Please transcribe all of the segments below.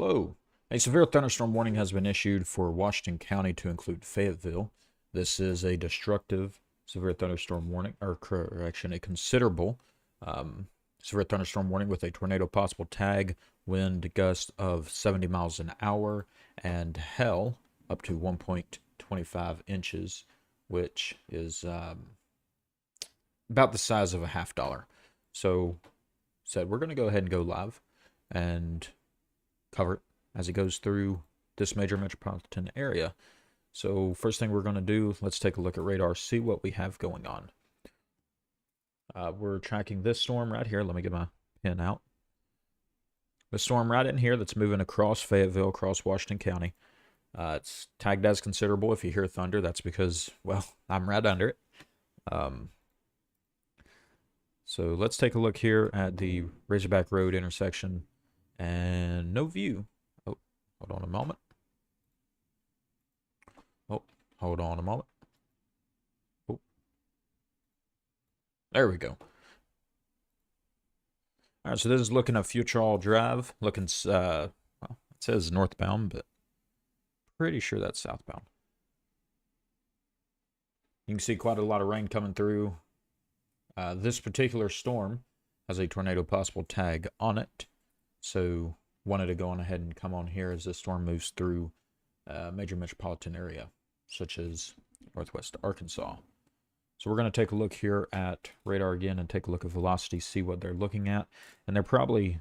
Hello. A severe thunderstorm warning has been issued for Washington County to include Fayetteville. This is a destructive severe thunderstorm warning, or correction, a considerable severe thunderstorm warning with a tornado possible tag, wind gust of 70 miles an hour, and hail up to 1.25 inches, which is about the size of a $50. So, we're going to go ahead and go live and cover it as it goes through this major metropolitan area. So first thing we're going to do, let's take a look at radar, see what we have going on. We're tracking this storm right here. Let me get my pen out. The storm right in here that's moving across Fayetteville, across Washington County. It's tagged as considerable. If you hear thunder, that's because, well, I'm right under it. So let's take a look here at the Razorback Road intersection. And no view. Oh, hold on a moment. Oh, hold on a moment. Oh, there we go. All right, so this is looking at Futrall Drive. Looking, well, it says northbound, but pretty sure that's southbound. You can see quite a lot of rain coming through. This particular storm has a tornado possible tag on it. So wanted to go on ahead and come on here as the storm moves through a major metropolitan area, such as northwest Arkansas. So we're going to take a look here at radar again and take a look at velocity, see what they're looking at. And they're probably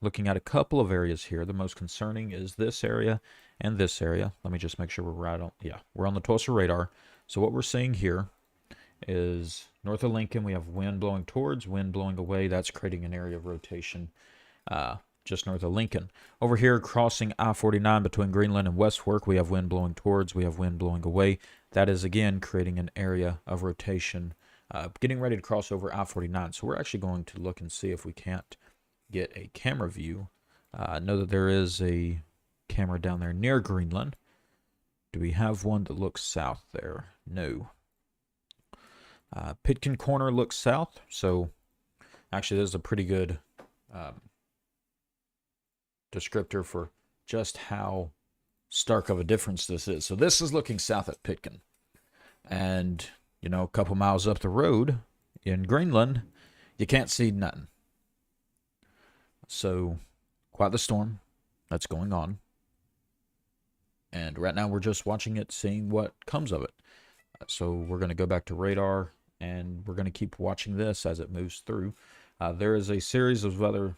looking at a couple of areas here. The most concerning is this area and this area. Let me just make sure we're right on. Yeah, we're on the Tulsa radar. So what we're seeing here is north of Lincoln, we have wind blowing towards, wind blowing away. That's creating an area of rotation just north of Lincoln. Over here, crossing I-49 between Greenland and West Fork, we have wind blowing towards, we have wind blowing away. That is, again, creating an area of rotation, getting ready to cross over I-49. So we're actually going to look and see if we can't get a camera view. I know that there is a camera down there near Greenland. Do we have one that looks south there? No. Pitkin Corner looks south, so actually this is a pretty good descriptor for just how stark of a difference this is. So this is looking south at Pitkin. And, you know, a couple miles up the road in Greenland, you can't see nothing. So, quite the storm that's going on. And right now we're just watching it, seeing what comes of it. So we're going to go back to radar, and we're going to keep watching this as it moves through. There is a series of other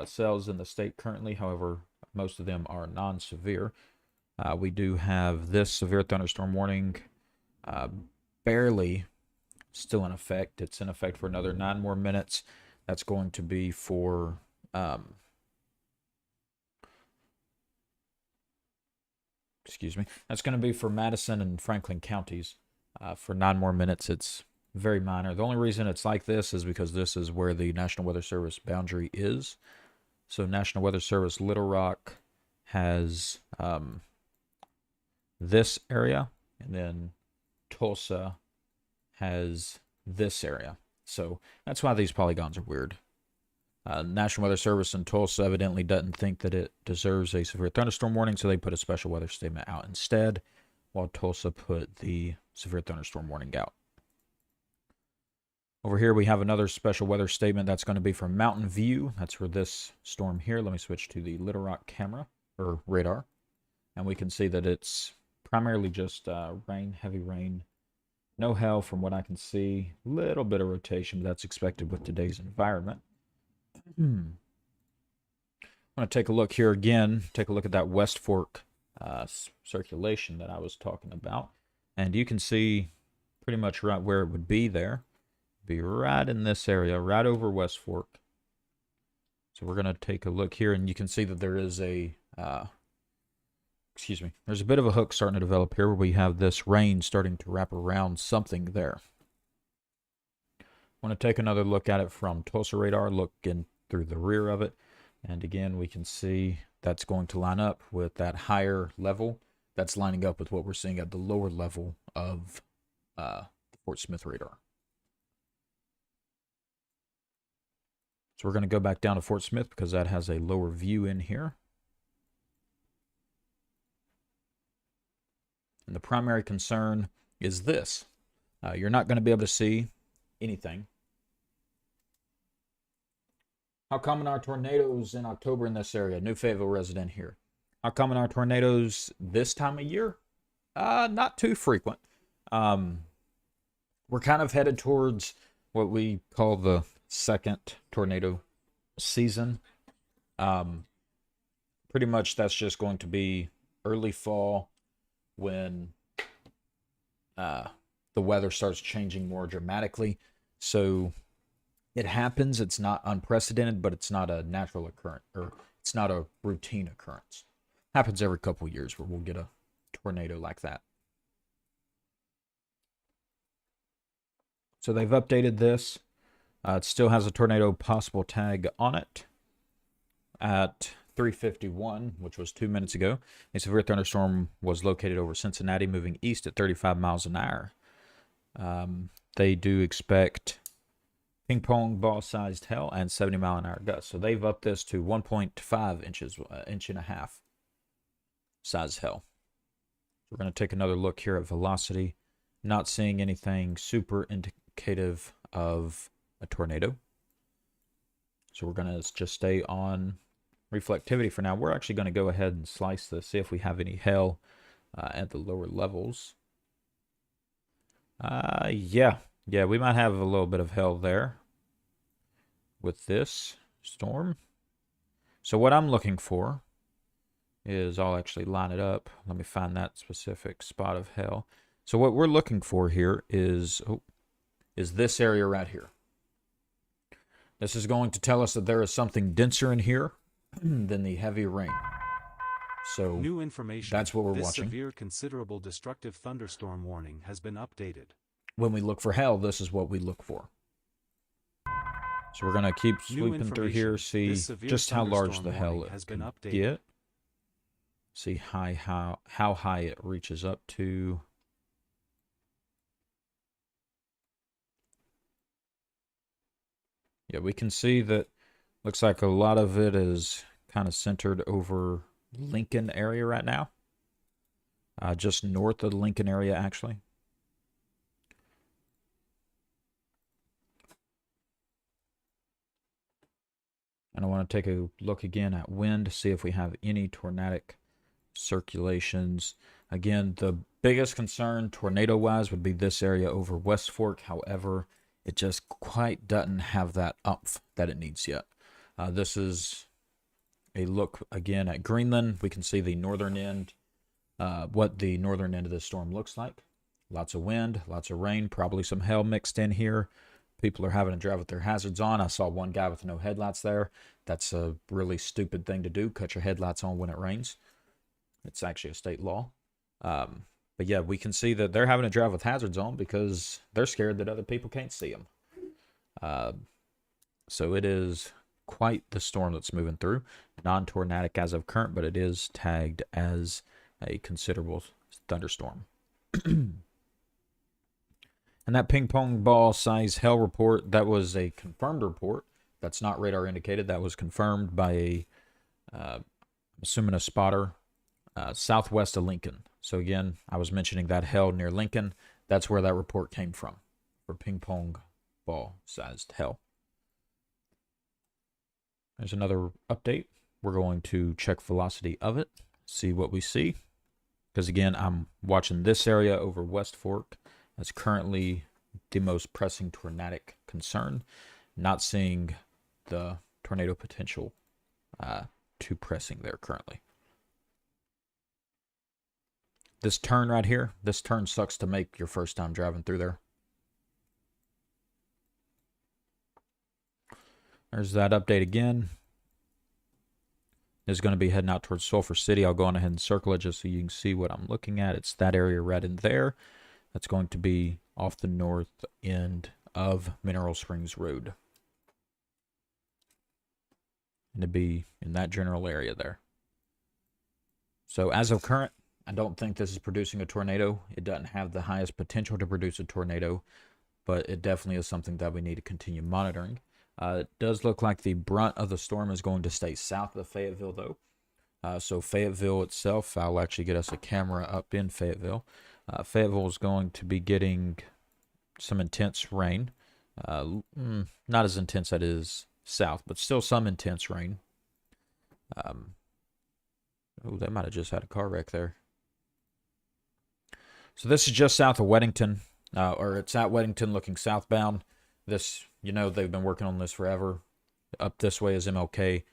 cells in the state currently. However, most of them are non-severe. We do have this severe thunderstorm warning barely still in effect. It's in effect for another 9 more minutes. That's going to be for excuse me. That's going to be for Madison and Franklin counties for 9 more minutes. It's very minor. The only reason it's like this is because this is where the National Weather Service boundary is. So National Weather Service Little Rock has this area, and then Tulsa has this area. So that's why these polygons are weird. National Weather Service in Tulsa evidently doesn't think that it deserves a severe thunderstorm warning, so they put a special weather statement out instead, while Tulsa put the severe thunderstorm warning out. Over here, we have another special weather statement that's going to be for Mountain View. That's for this storm here. Let me switch to the Little Rock camera, or radar. And we can see that it's primarily just rain, heavy rain. No hail from what I can see. Little bit of rotation, but that's expected with today's environment. I'm going to take a look here again. Take a look at that West Fork circulation that I was talking about. And you can see pretty much right where it would be there. Be right in this area, right over West Fork. So we're going to take a look here, and you can see that there is a, there's a bit of a hook starting to develop here where we have this rain starting to wrap around something there. I want to take another look at it from Tulsa radar, looking through the rear of it. And again, we can see that's going to line up with that higher level. That's lining up with what we're seeing at the lower level of the Fort Smith radar. So we're going to go back down to Fort Smith because that has a lower view in here. And the primary concern is this. You're not going to be able to see anything. How common are tornadoes in October in this area? New Fayetteville resident here. How common are tornadoes this time of year? Not too frequent. We're kind of headed towards what we call the second tornado season. Pretty much that's just going to be early fall when the weather starts changing more dramatically. So it happens. It's not unprecedented, but it's not a natural occurrence, or it's not a routine occurrence. Happens every couple of years where we'll get a tornado like that. So they've updated this. It still has a tornado possible tag on it at 3:51, which was 2 minutes ago. A severe thunderstorm was located over Cincinnati, moving east at 35 miles an hour. They do expect ping pong ball sized hail and 70-mile-an-hour gusts. So they've upped this to 1.5 inches, inch and a half size hail. We're going to take another look here at velocity. Not seeing anything super indicative of a tornado. So we're going to just stay on reflectivity for now. We're actually going to go ahead and slice this, see if we have any hail at the lower levels. Yeah, we might have a little bit of hail there with this storm. So what I'm looking for is, I'll actually line it up. Let me find that specific spot of hail. So what we're looking for here is this area right here. This is going to tell us that there is something denser in here than the heavy rain. So new information. That's what we're this watching. Severe considerable destructive thunderstorm warning has been updated. When we look for hail, this is what we look for. So we're going to keep sweeping through here, see just how large the hail has been updated. Get. See how high it reaches up to. Yeah, we can see that looks like a lot of it is kind of centered over Lincoln area right now. Just north of the Lincoln area, actually. And I want to take a look again at wind to see if we have any tornadic circulations. Again, the biggest concern tornado-wise would be this area over West Fork. However, it just quite doesn't have that umph that it needs yet. This is a look again at Greenland. We can see the northern end, what the northern end of this storm looks like. Lots of wind, lots of rain, probably some hail mixed in here. People are having to drive with their hazards on. I saw one guy with no headlights there. That's a really stupid thing to do. Cut your headlights on when it rains. It's actually a state law. But yeah, we can see that they're having to drive with hazards on because they're scared that other people can't see them. So it is quite the storm that's moving through. Non-tornadic as of current, but it is tagged as a considerable thunderstorm. And that ping pong ball size hail report, that was a confirmed report. That's not radar indicated. That was confirmed by a, I'm assuming a spotter, southwest of Lincoln. So again, I was mentioning that hail near Lincoln. That's where that report came from for ping pong ball sized hail. There's another update. We're going to check velocity of it, see what we see. Because again, I'm watching this area over West Fork. That's currently the most pressing tornadic concern. Not seeing the tornado potential too pressing there currently. This turn right here, this turn sucks to make your first time driving through there. There's that update again. Is going to be heading out towards Sulphur City. I'll go on ahead and circle it just so you can see what I'm looking at. It's that area right in there. That's going to be off the north end of Mineral Springs Road. And to be in that general area there. So as of current, I don't think this is producing a tornado. It doesn't have the highest potential to produce a tornado, but it definitely is something that we need to continue monitoring. It does look like the brunt of the storm is going to stay south of Fayetteville, though. So Fayetteville itself, I'll actually get us a camera up in Fayetteville. Fayetteville is going to be getting some intense rain. Not as intense as it is south, but still some intense rain. Oh, they might have just had a car wreck there. So this is just south of Weddington, or it's at Weddington looking southbound. This, they've been working on this forever. Up this way is MLK.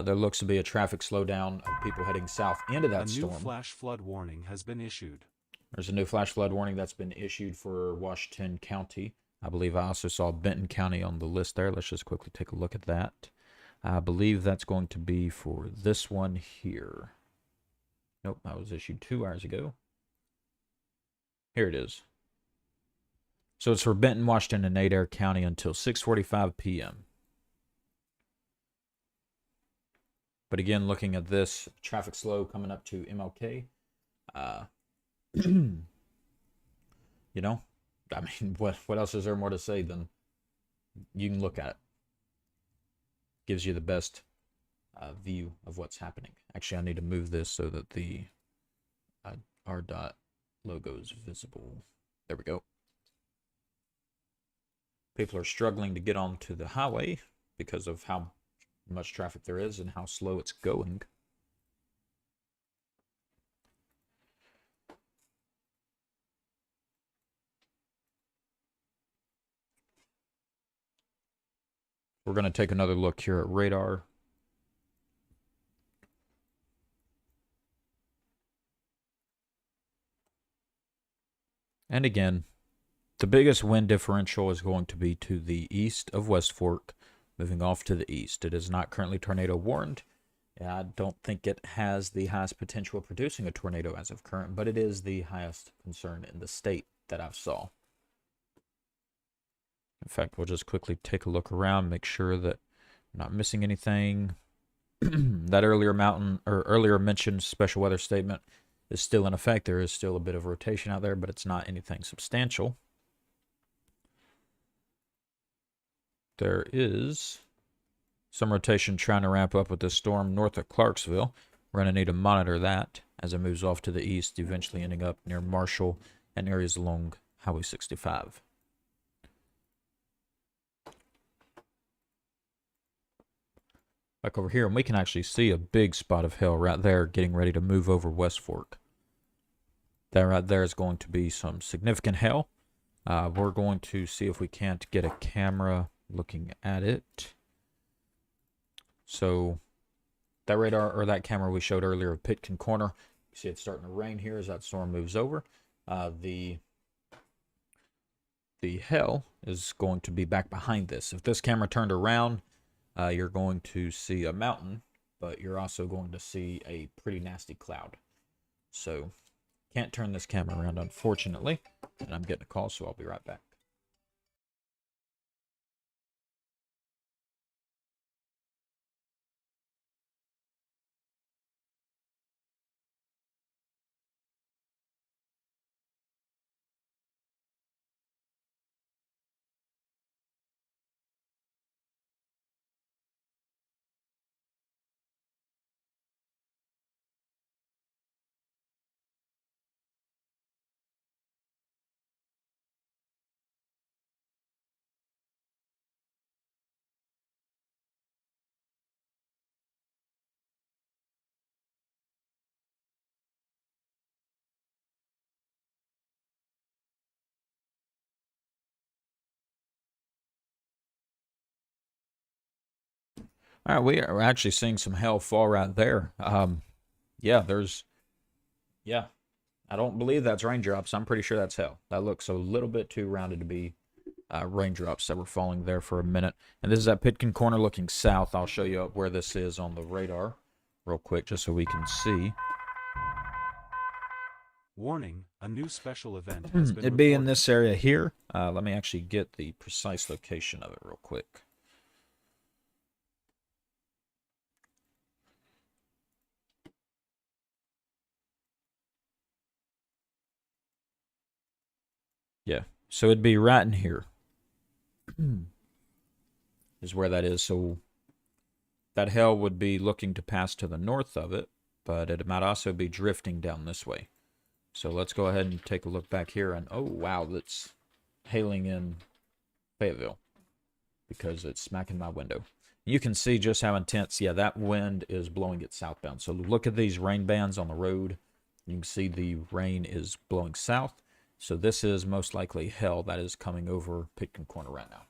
There looks to be a traffic slowdown of people heading south into that storm. A new flash flood warning has been issued. There's a new flash flood warning that's been issued for Washington County. I believe I also saw Benton County on the list there. Let's just quickly take a look at that. I believe that's going to be for this one here. Nope, that was issued 2 hours ago. Here it is. So it's for Benton, Washington, and Adair County until 6:45 p.m. But again, looking at this, traffic slow coming up to MLK. I mean, what else is there more to say than you can look at it? Gives you the best view of what's happening. Actually, I need to move this so that the RDOT logo is visible. There we go. People are struggling to get onto the highway because of how much traffic there is and how slow it's going. We're going to take another look here at radar. And again, the biggest wind differential is going to be to the east of West Fork, moving off to the east. It is not currently tornado warned. I don't think it has the highest potential of producing a tornado as of current, but it is the highest concern in the state that I've saw. In fact, we'll just quickly take a look around, make sure that I'm not missing anything. That earlier mentioned special weather statement is still in effect. There is still a bit of rotation out there, but it's not anything substantial. There is some rotation trying to ramp up with this storm north of Clarksville. We're going to need to monitor that as it moves off to the east, eventually ending up near Marshall and areas along Highway 65. Back over here, and we can actually see a big spot of hail right there getting ready to move over West Fork. That right there is going to be some significant hail. We're going to see if we can't get a camera looking at it. So that radar or that camera we showed earlier of Pitkin Corner, you see it's starting to rain here as that storm moves over. The hail is going to be back behind this. If this camera turned around, you're going to see a mountain, but you're also going to see a pretty nasty cloud. So can't turn this camera around, unfortunately, and I'm getting a call, so I'll be right back. All right, we are actually seeing some hail fall right there. Yeah, I don't believe that's raindrops. I'm pretty sure that's hail. That looks a little bit too rounded to be raindrops that were falling there for a minute. And this is at Pitkin Corner looking south. I'll show you where this is on the radar real quick just so we can see. Warning, a new special event has been It'd be in reported. this area here. Let me actually get the precise location of it real quick. Yeah, so it'd be right in here. Is where that is. So that hail would be looking to pass to the north of it. but it might also be drifting down this way. So let's go ahead and take a look back here, and oh wow, that's hailing in Fayetteville because it's smacking my window. You can see just how intense, yeah, that wind is blowing it southbound. So look at these rain bands on the road. You can see the rain is blowing south. So this is most likely hail that is coming over Pitkin Corner right now.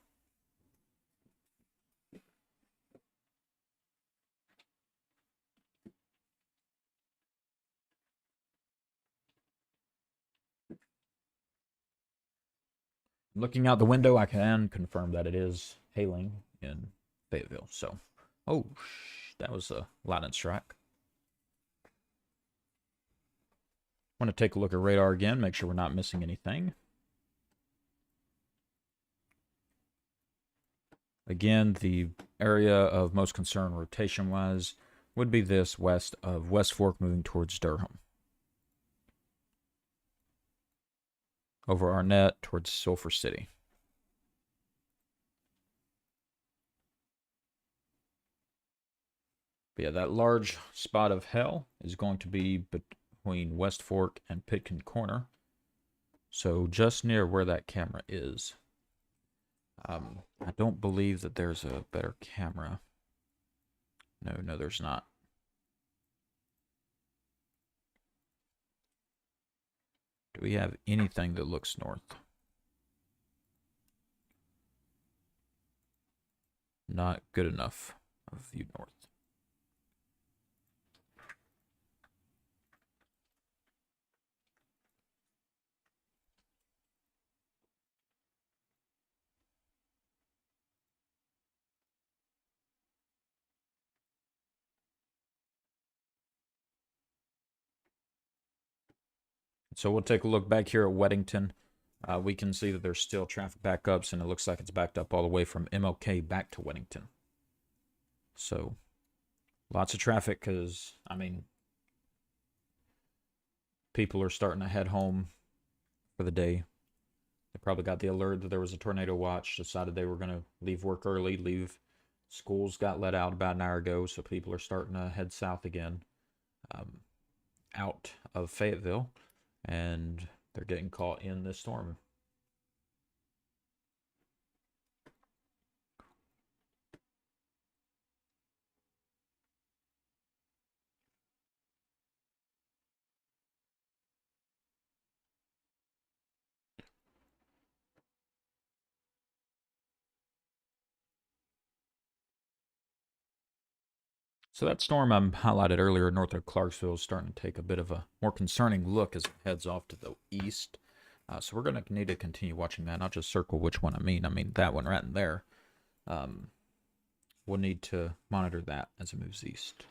Looking out the window, I can confirm that it is hailing in Fayetteville. So, oh, that was a lightning strike. Want to take a look at radar again, make sure we're not missing anything. Again, the area of most concern rotation-wise would be this west of West Fork moving towards Durham. Over Arnett towards Sulphur City. But yeah, that large spot of hell is going to be between West Fork and Pitkin Corner. So just near where that camera is. I don't believe that there's a better camera. No, there's not. Do we have anything that looks north? Not good enough of view north. So we'll take a look back here at Weddington. We can see that there's still traffic backups, and it looks like it's backed up all the way from MLK back to Weddington. So lots of traffic because, I mean, people are starting to head home for the day. They probably got the alert that there was a tornado watch, decided they were going to leave work early, leave. Schools got let out about an hour ago, so people are starting to head south again, out of Fayetteville. And they're getting caught in this storm. So that storm I highlighted earlier north of Clarksville is starting to take a bit of a more concerning look as it heads off to the east. So we're going to need to continue watching that. I'll just circle which one I mean. I mean that one right in there. We'll need to monitor that as it moves east.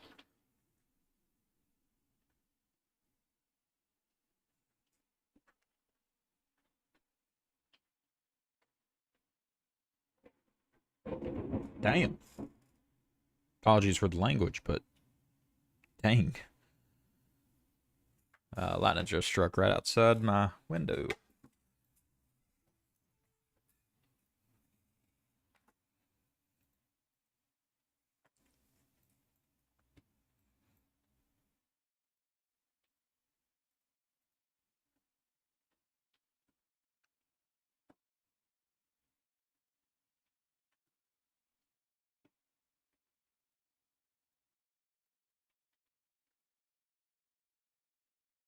Damn. Apologies for the language, but dang. Lightning just struck right outside my window.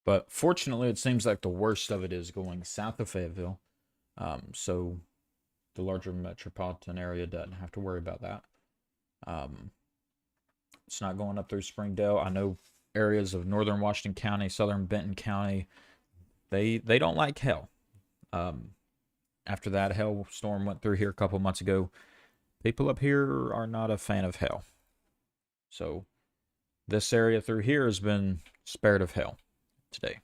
But fortunately, it seems like the worst of it is going south of Fayetteville. So the larger metropolitan area doesn't have to worry about that. It's not going up through Springdale. I know areas of northern Washington County, southern Benton County, they don't like hail. After that hail storm went through here a couple months ago, people up here are not a fan of hail. So this area through here has been spared of hail today.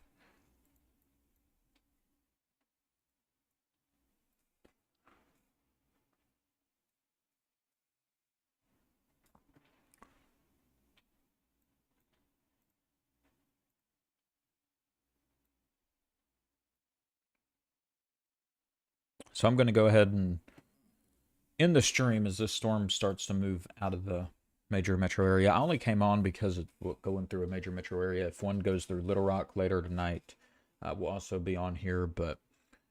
So I'm going to go ahead and end the stream as this storm starts to move out of the major metro area. I only came on because it's going through a major metro area. If one goes through Little Rock later tonight, we'll also be on here. But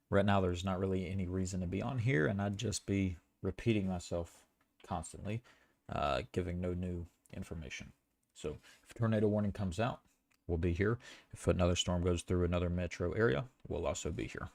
right now, there's not really any reason to be on here, and I'd just be repeating myself constantly, giving no new information. So if a tornado warning comes out, we'll be here. If another storm goes through another metro area, we'll also be here.